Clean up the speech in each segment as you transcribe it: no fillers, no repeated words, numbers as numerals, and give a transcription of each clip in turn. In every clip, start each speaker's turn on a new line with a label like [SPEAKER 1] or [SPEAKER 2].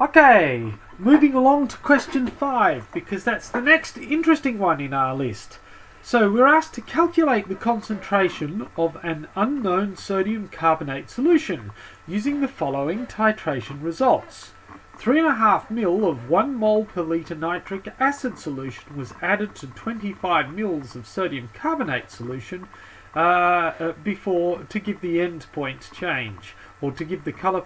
[SPEAKER 1] Okay, moving along to question 5, because that's the next interesting one in our list. So we're asked to calculate the concentration of an unknown sodium carbonate solution using the following titration results. 3.5 ml of 1 mole per litre nitric acid solution was added to 25 ml of sodium carbonate solution before to give the end point change, or to give the colour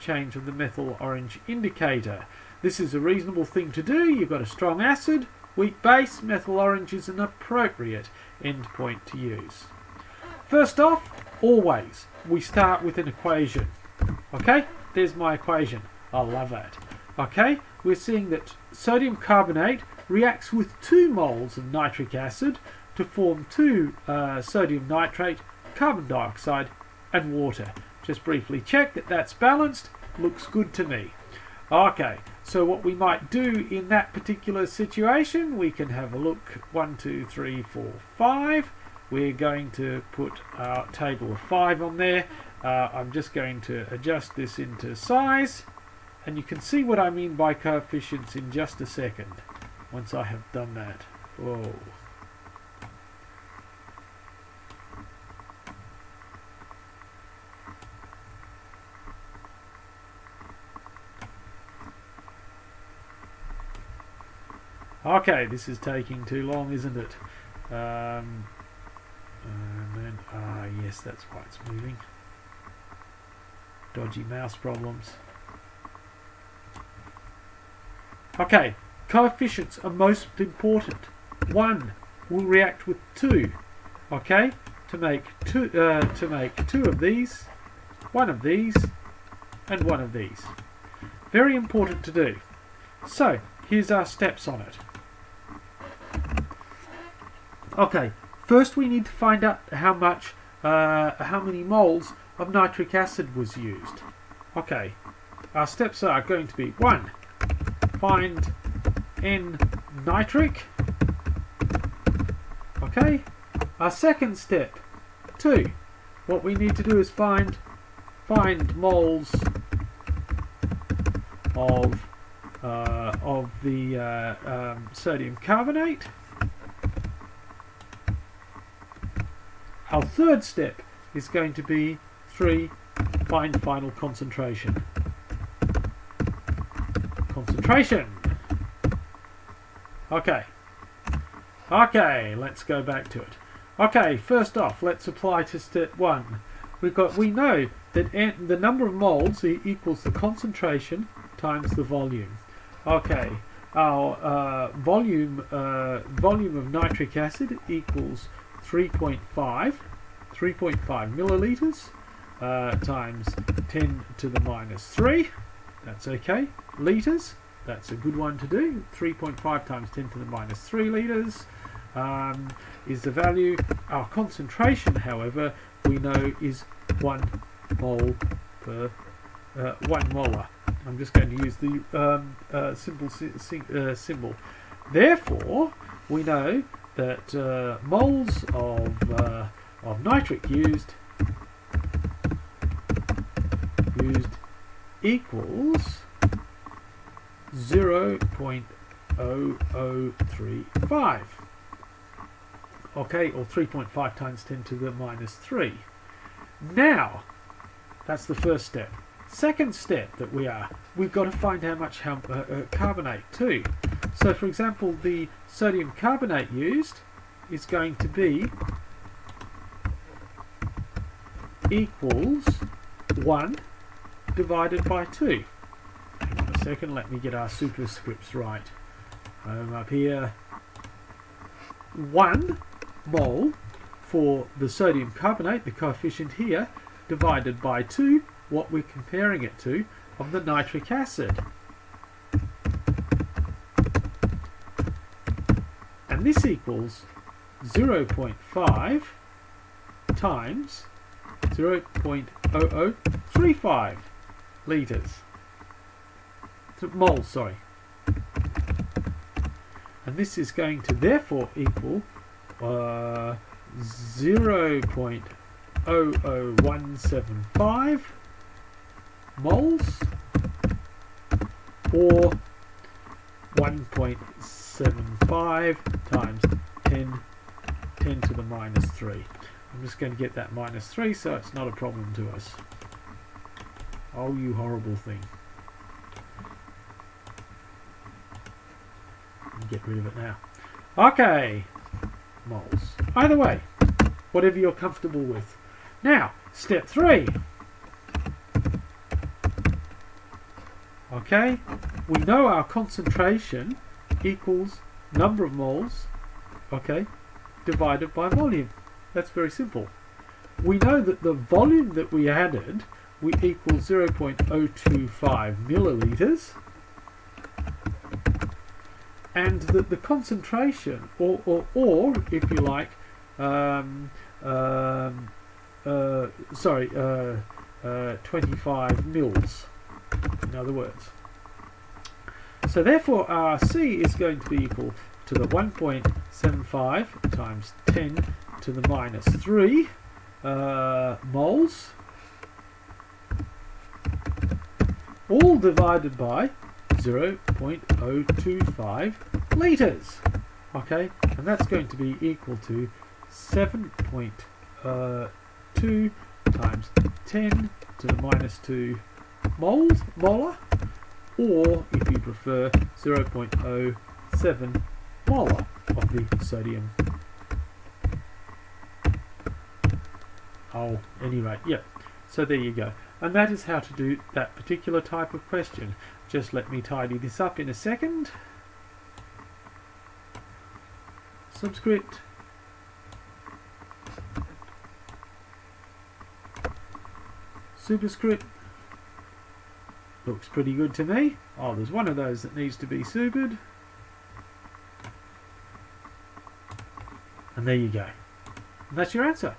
[SPEAKER 1] change of the methyl orange indicator. This is a reasonable thing to do. You've got a strong acid, weak base, methyl orange is an appropriate endpoint to use. First off, always, we start with an equation. Okay, there's my equation. I love it. Okay, we're seeing that sodium carbonate reacts with 2 moles of nitric acid to form 2 sodium nitrate, carbon dioxide and water. Just briefly check that that's balanced. Looks good to me. Okay, so what we might do in that particular situation, we can have a look. 1, 2, 3, 4, 5. We're going to put our table of 5 on there. I'm just going to adjust this into size, and you can see what I mean by coefficients in just a second once I have done that. Whoa. Okay, this is taking too long, isn't it? And then, yes, that's why it's moving. Dodgy mouse problems. Okay, coefficients are most important. 1 will react with 2. Okay, to make two of these, 1 of these, and 1 of these. Very important to do. So here's our steps on it. Okay, first we need to find out how many moles of nitric acid was used. Okay, our steps are going to be 1, find N nitric. Okay, our second step, 2, what we need to do is find moles of the sodium carbonate. Our third step is going to be 3, find final concentration. Concentration! Okay, let's go back to it. Okay, first off, let's apply to step 1. We know that the number of moles equals the concentration times the volume. Okay, our volume of nitric acid equals 3.5 milliliters times 10 to the minus 3. That's okay. Liters, that's a good one to do. 3.5 times 10 to the minus 3 liters is the value. Our concentration, however, we know is 1 mole per 1 molar. I'm just going to use the simple symbol. Therefore, we know that moles of nitric used equals 0.0035. Okay, or 3.5 times 10 to the minus 3. Now, that's the first step. Second step that we've got to find how much carbonate too. So for example, the sodium carbonate used is going to be equals 1 divided by 2. Hang on a second, let me get our superscripts right. Home up here. 1 mole for the sodium carbonate, the coefficient here, divided by 2, what we're comparing it to, of the nitric acid. And this equals 0.5 times 0.0035 litres. Moles, sorry. And this is going to therefore equal 0.00175 moles or 1.75 times 10 to the minus 3. I'm just going to get that minus 3 so it's not a problem to us. Oh, you horrible thing. Get rid of it now. Okay, moles. Either way, whatever you're comfortable with. Now, step 3. Okay, we know our concentration equals number of moles, okay, divided by volume. That's very simple. We know that the volume that we added, we equal 0.025 milliliters, and that the concentration, or if you like, 25 mils, in other words. So therefore our C is going to be equal to the 1.75 times 10 to the minus 3 moles, all divided by 0.025 litres. Okay, and that's going to be equal to 7.2 times 10 to the minus 2 molar, or if you prefer 0.07 molar of the sodium. Oh, anyway, yeah. So there you go. And that is how to do that particular type of question. Just let me tidy this up in a second. Subscript. Superscript. Looks pretty good to me. Oh, there's one of those that needs to be supered. And there you go. And that's your answer.